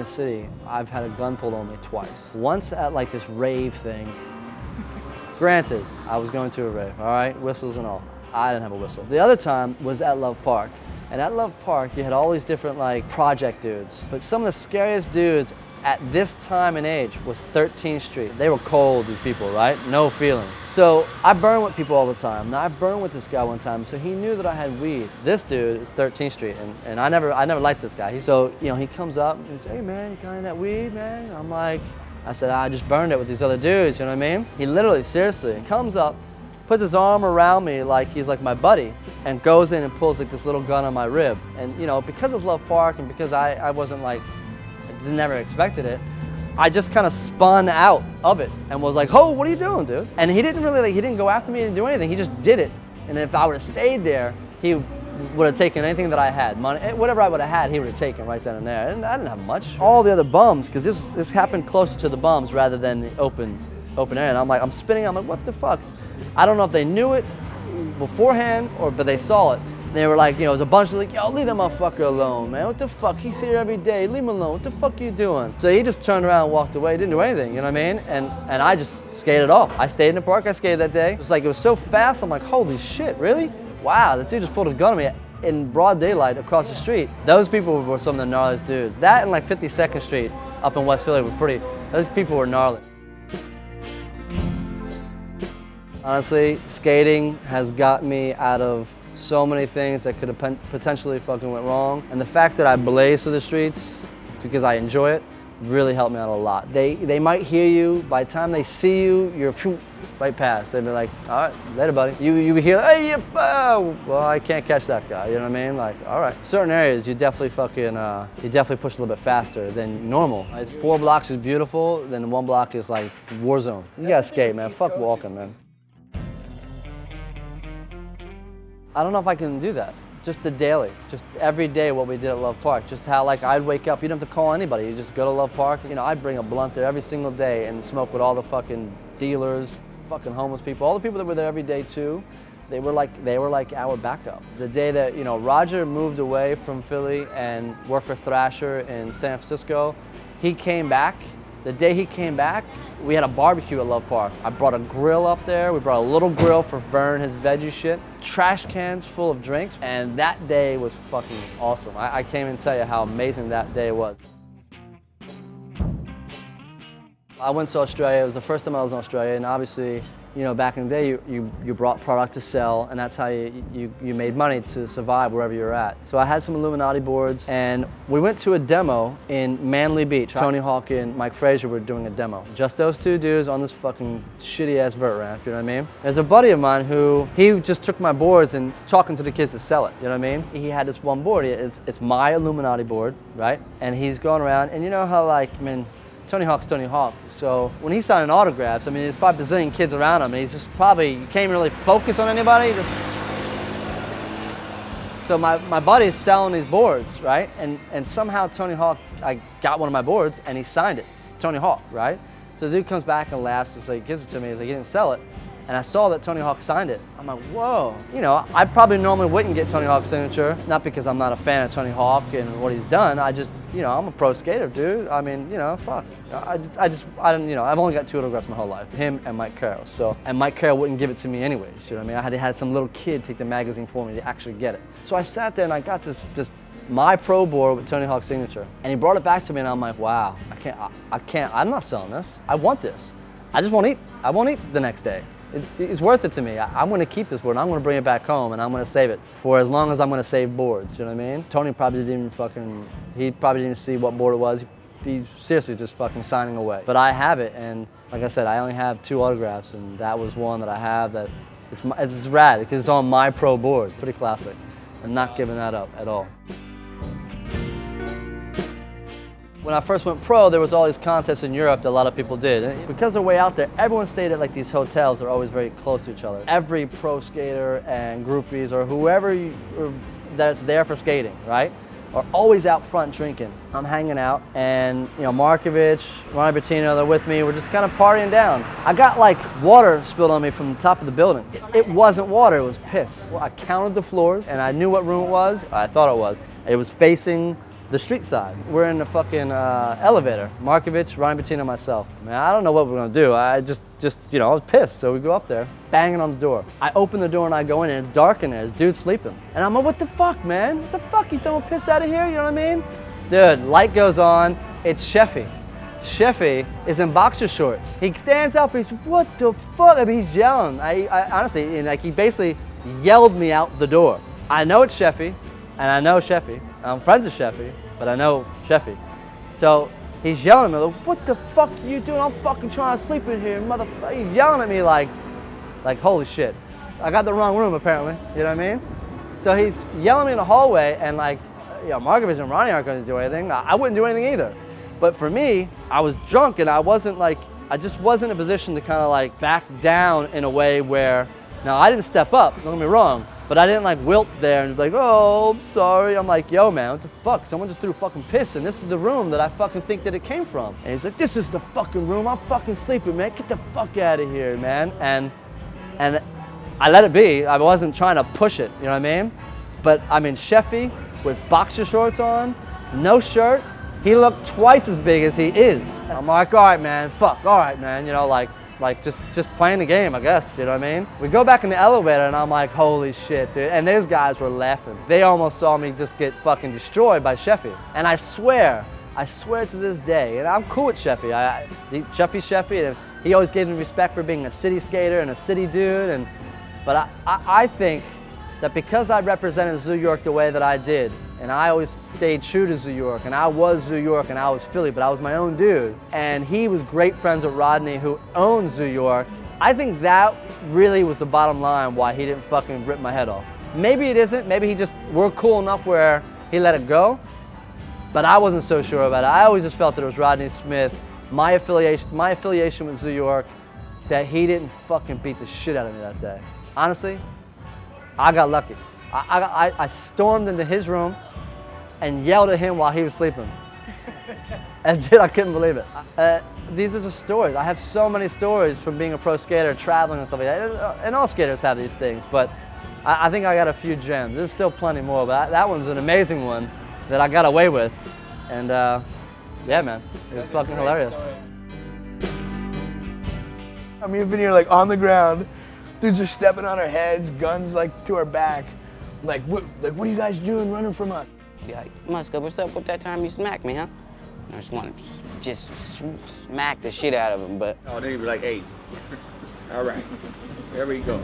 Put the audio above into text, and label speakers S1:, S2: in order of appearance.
S1: the city, I've had a gun pulled on me twice. Once at like this rave thing. Granted, I was going to a rave, all right, whistles and all. I didn't have a whistle. The other time was at Love Park. And at Love Park, you had all these different like project dudes. But some of the scariest dudes at this time and age was 13th Street. They were cold, these people, right? No feelings. So I burn with people all the time. Now I burned with this guy one time, so he knew that I had weed. This dude is 13th Street, and I never liked this guy. So, you know, he comes up and he says, hey man, you got any of that weed, man? And I'm like, I said, I just burned it with these other dudes, you know what I mean? He literally, seriously, comes up, puts his arm around me like he's like my buddy, and goes in and pulls like this little gun on my rib. And you know, because it's Love Park and because I wasn't like, I never expected it, I just kind of spun out of it and was like, oh, what are you doing, dude? And he didn't really, like, he didn't go after me and do anything, he just did it. And if I would have stayed there, he would have taken anything that I had, money, whatever I would have had, he would have taken right then and there. And I didn't have much. All the other bums, because this happened closer to the bums rather than the open air. And I'm like, I'm spinning, I'm like, what the fuck? I don't know if they knew it beforehand but they saw it. They were like, you know, it was a bunch of like, yo, leave that motherfucker alone, man. What the fuck? He's here every day. Leave him alone. What the fuck are you doing? So he just turned around and walked away. He didn't do anything, you know what I mean? And I just skated off. I stayed in the park. I skated that day. It was like, it was so fast. I'm like, holy shit, really? Wow, this dude just pulled a gun on me in broad daylight across the street. Those people were some of the gnarliest dudes. That and like 52nd Street up in West Philly were pretty, those people were gnarly. Honestly, skating has got me out of so many things that could have potentially fucking went wrong. And the fact that I blaze through the streets because I enjoy it really helped me out a lot. They might hear you, by the time they see you, you're right past. They'd be like, all right, later buddy. You hear, hey, well, I can't catch that guy, you know what I mean? Like, all right. Certain areas, you definitely fucking, you definitely push a little bit faster than normal. It's 4 blocks is beautiful, then 1 block is like war zone. You gotta skate, man, fuck walking, man. I don't know if I can do that. Just the daily, just every day what we did at Love Park. Just how like I'd wake up, you don't have to call anybody, you just go to Love Park. You know, I'd bring a blunt there every single day and smoke with all the fucking dealers, fucking homeless people, all the people that were there every day too. They were like our backup. The day that, you know, Roger moved away from Philly and worked for Thrasher in San Francisco, he came back. The day he came back, we had a barbecue at Love Park. I brought a grill up there. We brought a little grill for Vern, his veggie shit. Trash cans full of drinks, and that day was fucking awesome. I can't even tell you how amazing that day was. I went to Australia. It was the first time I was in Australia, and obviously, you know, back in the day, you brought product to sell, and that's how you made money to survive wherever you're at. So I had some Illuminati boards, and we went to a demo in Manly Beach. Tony Hawk and Mike Frazier were doing a demo. Just those 2 dudes on this fucking shitty-ass vert ramp, you know what I mean? There's a buddy of mine who, he just took my boards and talking to the kids to sell it, you know what I mean? He had this one board, it's my Illuminati board, right? And he's going around, and you know how like, I mean, Tony Hawk's Tony Hawk, so when he's signing autographs, I mean, there's probably a bazillion kids around him, and he's just probably, you can't even really focus on anybody. So my buddy's selling these boards, right? And somehow Tony Hawk, I got one of my boards, and he signed it. It's Tony Hawk, right? So the dude comes back and laughs, just like, gives it to me, he's like, he didn't sell it. And I saw that Tony Hawk signed it. I'm like, whoa. You know, I probably normally wouldn't get Tony Hawk's signature, not because I'm not a fan of Tony Hawk and what he's done. I just, you know, I'm a pro skater, dude. I mean, you know, fuck. I don't, you know, I've only got 2 autographs my whole life, him and Mike Carroll. So, and Mike Carroll wouldn't give it to me anyways, you know what I mean? I had some little kid take the magazine for me to actually get it. So I sat there and I got this my pro board with Tony Hawk's signature. And he brought it back to me and I'm like, wow, I'm not selling this. I want this. I just won't eat. I won't eat the next day. It's worth it to me. I'm going to keep this board and I'm going to bring it back home and I'm going to save it for as long as I'm going to save boards, you know what I mean? Tony probably didn't even he probably didn't see what board it was. He's seriously just fucking signing away. But I have it, and like I said, I only have 2 autographs, and that was one that I have that it's rad because it's on my pro board. Pretty classic. I'm not giving that up at all. When I first went pro, there was all these contests in Europe that a lot of people did. And because they're way out there, everyone stayed at like these hotels that are always very close to each other. Every pro skater and groupies or whoever that's there for skating, right, are always out front drinking. I'm hanging out and, you know, Markovich, Ronnie Bertino, they're with me. We're just kind of partying down. I got like water spilled on me from the top of the building. It wasn't water, it was piss. Well, I counted the floors and I knew what room it was. I thought it was. It was facing the street side. We're in the fucking elevator. Markovich, Ryan Bettino, and myself. Man, I don't know what we're gonna do. I just, you know, I was pissed. So we go up there, banging on the door. I open the door and I go in and it's dark in there. This dude's sleeping. And I'm like, what the fuck, man? What the fuck? You throwing piss out of here? You know what I mean? Dude, light goes on. It's Sheffy. Sheffy is in boxer shorts. He stands up, he's, what the fuck? I mean, he's yelling. I honestly, and like he basically yelled me out the door. I know it's Sheffy, and I know Sheffy. I'm friends with Sheffy, but I know Sheffy. So he's yelling at me, like, what the fuck are you doing? I'm fucking trying to sleep in here, motherfucker. He's yelling at me like holy shit. I got the wrong room apparently, you know what I mean? So he's yelling at me in the hallway and like, you know, Markovich and Ronnie aren't gonna do anything. I wouldn't do anything either. But for me, I was drunk and I just wasn't in a position to kind of like back down in a way where, now I didn't step up, don't get me wrong, but I didn't like wilt there and be like, oh, I'm sorry. I'm like, yo man, what the fuck? Someone just threw fucking piss and this is the room that I fucking think that it came from. And he's like, this is the fucking room, I'm fucking sleeping, man. Get the fuck out of here, man. And I let it be. I wasn't trying to push it, you know what I mean? But I'm in Sheffy with boxer shorts on, no shirt. He looked twice as big as he is. I'm like, all right, man, fuck, all right, man, you know, like just playing the game, I guess, you know what I mean? We go back in the elevator and I'm like, holy shit, dude. And those guys were laughing. They almost saw me just get fucking destroyed by Sheffy. And I swear to this day, and I'm cool with Sheffy. Sheffy's Sheffy, and he always gave me respect for being a city skater and a city dude. But I think that because I represented Zoo York the way that I did, and I always stayed true to Zoo York, and I was Zoo York and I was Philly, but I was my own dude. And he was great friends with Rodney, who owns Zoo York. I think that really was the bottom line why he didn't fucking rip my head off. Maybe it isn't, maybe we're cool enough where he let it go, but I wasn't so sure about it. I always just felt that it was Rodney Smith, my affiliation with Zoo York, that he didn't fucking beat the shit out of me that day. Honestly, I got lucky. I stormed into his room and yelled at him while he was sleeping. And dude, I couldn't believe it. These are just stories. I have so many stories from being a pro skater, traveling and stuff like that. And all skaters have these things, but I think I got a few gems. There's still plenty more, but that one's an amazing one that I got away with. And yeah, man, it was fucking hilarious.
S2: I mean, Vinny, like on the ground, dudes are stepping on our heads, guns like to our back. Like what are you guys doing running from us?
S3: Be like, Muska, what's up with that time you smacked me, huh? And I just want to just smack the shit out of him, but...
S4: Oh, then he'd be like, hey, all right, there we go.